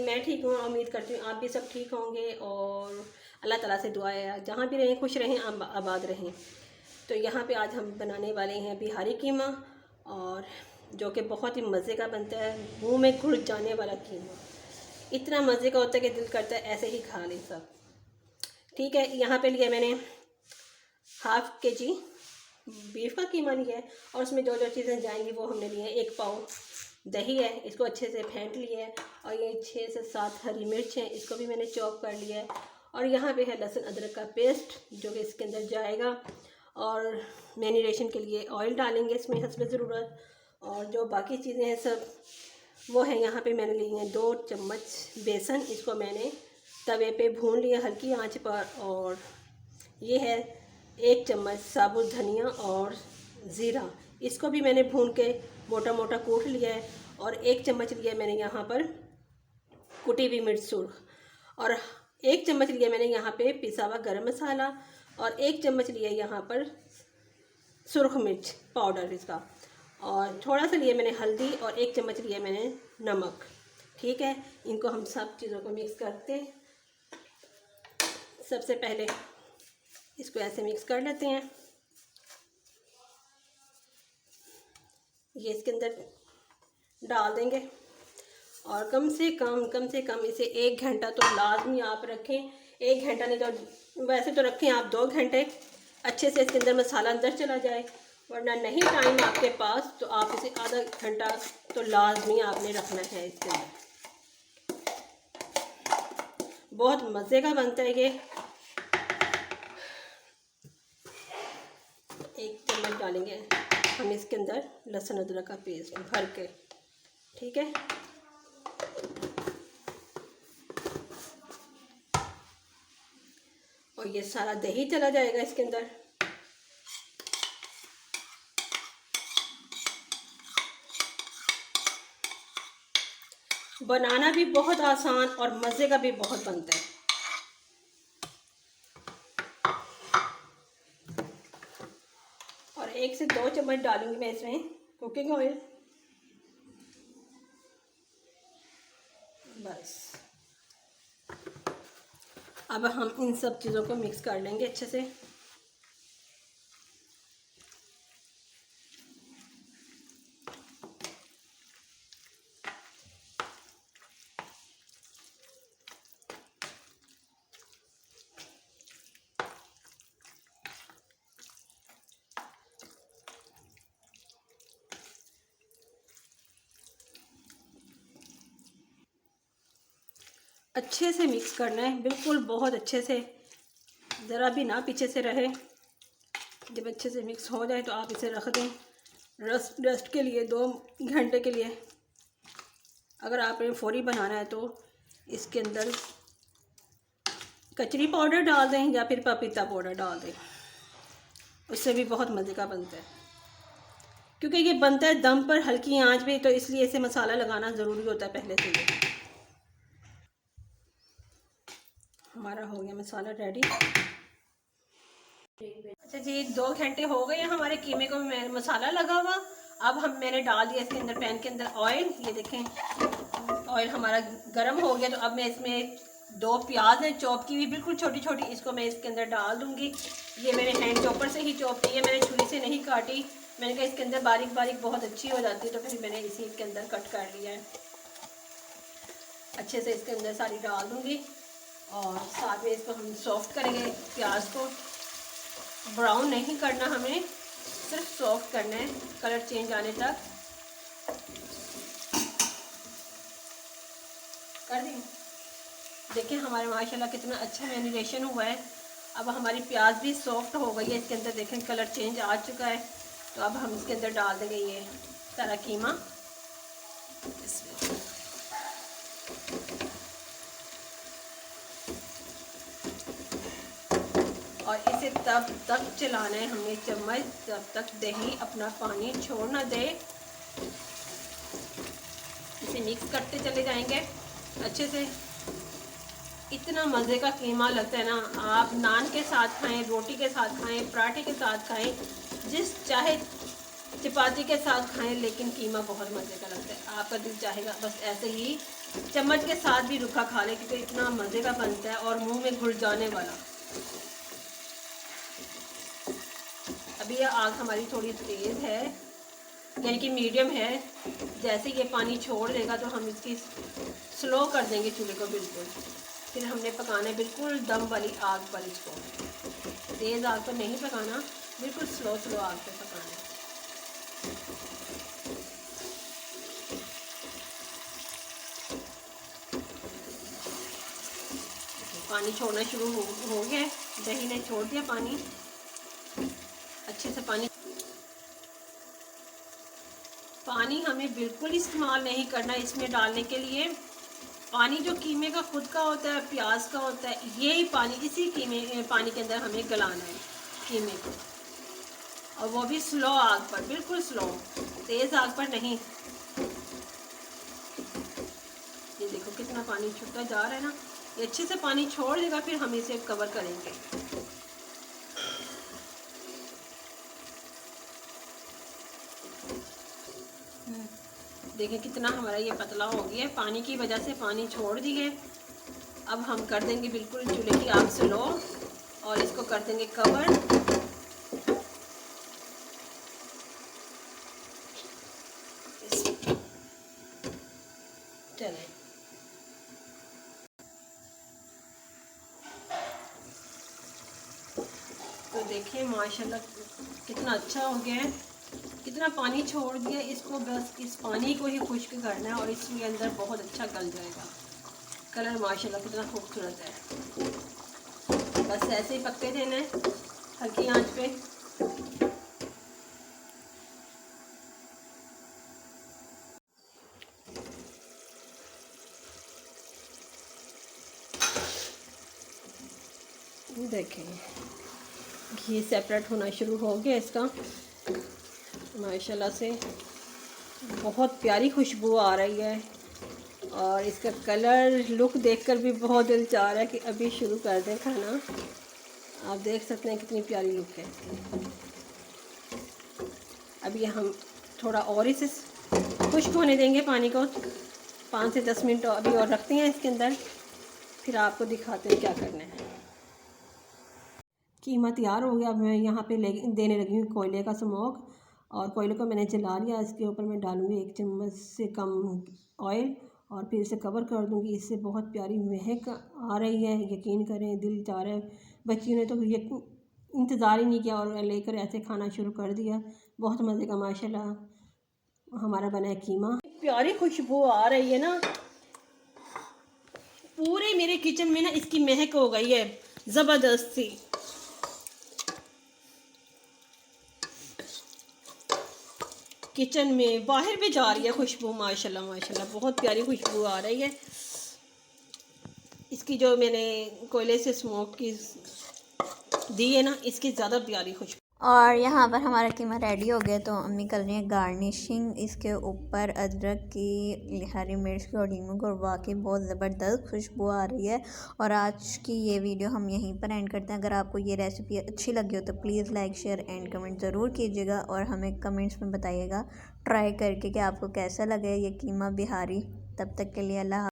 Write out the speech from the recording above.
मैं ठीक हूँ, उम्मीद करती हूँ आप भी सब ठीक होंगे और अल्लाह ताला से दुआ है जहाँ भी रहें खुश रहें, आबाद रहें। तो यहाँ पे आज हम बनाने वाले हैं बिहारी कीमा, और जो कि बहुत ही मज़े का बनता है, मुंह में घुल जाने वाला कीमा। इतना मज़े का होता है कि दिल करता है ऐसे ही खा लें सब। ठीक है, यहाँ पे लिया मैंने हाफ़ kg बीफ का कीमा लिया है, और उसमें जो जो चीज़ें जाएंगी वो हमने लिए हैं। 1 पाव दही है, इसको अच्छे से फेंट लिया है, और ये 6 से 7 हरी मिर्च हैं, इसको भी मैंने चॉप कर लिया है। और यहाँ पे है लहसुन अदरक का पेस्ट जो कि इसके अंदर जाएगा, और मैरिनेशन के लिए ऑयल डालेंगे इसमें हस्ब ज़रूरत। और जो बाकी चीज़ें हैं सब वो है, यहाँ पे मैंने लिए हैं 2 चम्मच बेसन, इसको मैंने तवे पे भून लिया हल्की आंच पर। और ये है 1 चम्मच साबुत धनिया और ज़ीरा, इसको भी मैंने भून के मोटा मोटा कूट लिया है। और 1 चम्मच लिया मैंने यहाँ पर कुटी हुई मिर्च सुर्ख, और 1 चम्मच लिया मैंने यहाँ पे पिसा हुआ गरम मसाला, और 1 चम्मच लिया यहाँ पर सुर्ख मिर्च पाउडर इसका, और थोड़ा सा लिया मैंने हल्दी, और 1 चम्मच लिया मैंने नमक। ठीक है, इनको हम सब चीज़ों को मिक्स करते हैं। सबसे पहले इसको ऐसे मिक्स कर लेते हैं। ये इसके अंदर डाल देंगे, और कम से कम इसे 1 घंटा तो लाजमी आप रखें। 1 घंटा नहीं तो वैसे तो रखें आप 2 घंटे, अच्छे से इसके अंदर मसाला अंदर चला जाए। वरना नहीं टाइम आपके पास तो आप इसे आधा घंटा तो लाजमी आपने रखना है इसके अंदर। बहुत मज़े का बनता है ये। 1 चम्मच डालेंगे हम इसके अंदर लहसुन अदरक का पेस्ट भर के। ठीक है, और ये सारा दही चला जाएगा इसके अंदर। बनाना भी बहुत आसान और मज़े का भी बहुत बनता है। और 1 से 2 चम्मच डालूंगी मैं इसमें कुकिंग ऑयल, बस। अब हम इन सब चीज़ों को मिक्स कर लेंगे अच्छे से। अच्छे से मिक्स करना है, बिल्कुल बहुत अच्छे से, ज़रा भी ना पीछे से रहे। जब अच्छे से मिक्स हो जाए तो आप इसे रख दें रेस्ट के लिए 2 घंटे के लिए। अगर आपने फौरी बनाना है तो इसके अंदर कचरी पाउडर डाल दें या फिर पपीता पाउडर डाल दें, उससे भी बहुत मज़े का बनता है। क्योंकि ये बनता है दम पर हल्की आंच पे, तो इसलिए इसे मसाला लगाना ज़रूरी होता है पहले से ही। हमारा हो गया मसाला रेडी। अच्छा जी, 2 घंटे हो गए हैं हमारे कीमे को मसाला लगा हुआ। अब मैंने डाल दिया इसके अंदर पैन के अंदर ऑयल। ये देखें ऑयल हमारा गर्म हो गया। तो अब मैं इसमें 2 प्याज हैं चॉप की हुई बिल्कुल छोटी छोटी, इसको मैं इसके अंदर डाल दूंगी। ये मैंने हैंड चॉपर से ही चॉप की है, मैंने छुरी से नहीं काटी। मैंने कहा इसके अंदर बारीक बारीक बहुत अच्छी हो जाती है, तो फिर मैंने इसी के अंदर कट कर लिया है। अच्छे से इसके अंदर सारी डाल दूंगी, और साथ में इसको हम सॉफ्ट करेंगे। प्याज को ब्राउन नहीं करना, हमें सिर्फ सॉफ्ट करना है, कलर चेंज आने तक कर दें। देखिए हमारे माशाल्लाह कितना अच्छा मैरिनेशन हुआ है। अब हमारी प्याज भी सॉफ्ट हो गई है, इसके अंदर देखें कलर चेंज आ चुका है। तो अब हम इसके अंदर डाल देंगे ये सारा कीमा। और इसे तब तक चलाना है हमने चम्मच जब तक दही अपना पानी छोड़ ना दे। इसे मिक्स करते चले जाएंगे अच्छे से। इतना मज़े का कीमा लगता है ना, आप नान के साथ खाएं, रोटी के साथ खाएं, पराठे के साथ खाएं, जिस चाहे चपाती के साथ खाएं, लेकिन कीमा बहुत मज़े का लगता है। आपका दिल चाहेगा बस ऐसे ही चम्मच के साथ भी रूखा खा ले, क्योंकि इतना मज़े का बनता है और मुंह में घुल जाने वाला। अभी ये आग हमारी थोड़ी तेज़ है, यानी कि मीडियम है। जैसे ये पानी छोड़ देगा तो हम इसकी स्लो कर देंगे चूल्हे को बिल्कुल। फिर हमने पकाना है बिल्कुल दम वाली आग पर इसको। तेज़ आग पर नहीं पकाना, बिल्कुल स्लो आग पर पकाना है। पानी छोड़ना शुरू हो गया है, दही ने छोड़ दिया पानी अच्छे से। पानी हमें बिल्कुल इस्तेमाल नहीं करना इसमें डालने के लिए। पानी जो कीमे का खुद का होता है, प्याज का होता है, यही पानी इसी पानी के अंदर हमें गलाना है कीमे को, और वो भी स्लो आग पर, बिल्कुल स्लो, तेज़ आग पर नहीं। ये देखो कितना पानी छूटता जा रहा है ना, ये अच्छे से पानी छोड़ देगा, फिर हम इसे कवर करेंगे। देखें कितना हमारा ये पतला हो गया है, पानी की वजह से पानी छोड़ दी है। अब हम कर देंगे बिल्कुल चूल्हे की आग स्लो और इसको कर देंगे कवर। चलें, तो देखिए माशाल्लाह कितना अच्छा हो गया है, कितना पानी छोड़ दिया। इसको बस इस पानी को ही खुश्क करना है और इसके अंदर बहुत अच्छा गल जाएगा। कलर माशाल्लाह कितना खूबसूरत है। बस ऐसे ही पकते देना है हल्की आंच पे। देखें घी सेपरेट होना शुरू हो गया इसका, माशाल्लाह से बहुत प्यारी खुशबू आ रही है। और इसका कलर लुक देखकर भी बहुत दिल चाह रहा है कि अभी शुरू कर दें खाना। आप देख सकते हैं कितनी प्यारी लुक है। अभी हम थोड़ा और इसे खुश्क होने देंगे पानी को, 5 से 10 मिनट अभी और रखते हैं इसके अंदर, फिर आपको दिखाते हैं क्या करना है। कीमा तैयार हो गया। अब मैं यहाँ पे देने लगी हूँ कोयले का स्मोक, और कोयले को मैंने जला लिया। इसके ऊपर मैं डालूँगी 1 चम्मच से कम ऑयल और फिर इसे कवर कर दूँगी। इससे बहुत प्यारी महक आ रही है, यकीन करें दिल चाह रहा है। बच्चियों ने तो ये इंतज़ार ही नहीं किया और लेकर ऐसे खाना शुरू कर दिया। बहुत मज़े का माशाल्लाह हमारा बना है कीमा। प्यारी खुशबू आ रही है ना, पूरे मेरे किचन में ना इसकी महक हो गई है ज़बरदस्त सी। किचन में बाहर भी जा रही है खुशबू, माशाल्लाह माशाल्लाह बहुत प्यारी खुशबू आ रही है इसकी। जो मैंने कोयले से स्मोक की दी है ना, इसकी ज़्यादा प्यारी खुशबू। और यहाँ पर हमारा कीमा रेडी हो गया, तो अम्मी कर रही है गार्निशिंग। इसके ऊपर अदरक की, हरी मिर्च की और नींबू को, वाकई बहुत ज़बरदस्त खुशबू आ रही है। और आज की ये वीडियो हम यहीं पर एंड करते हैं। अगर आपको ये रेसिपी अच्छी लगी हो तो please like share and comment ज़रूर कीजिएगा, और हमें कमेंट्स में बताइएगा ट्राई करके कि आपको कैसा लगे ये कीमा बिहारी। तब तक के लिए अल्लाह।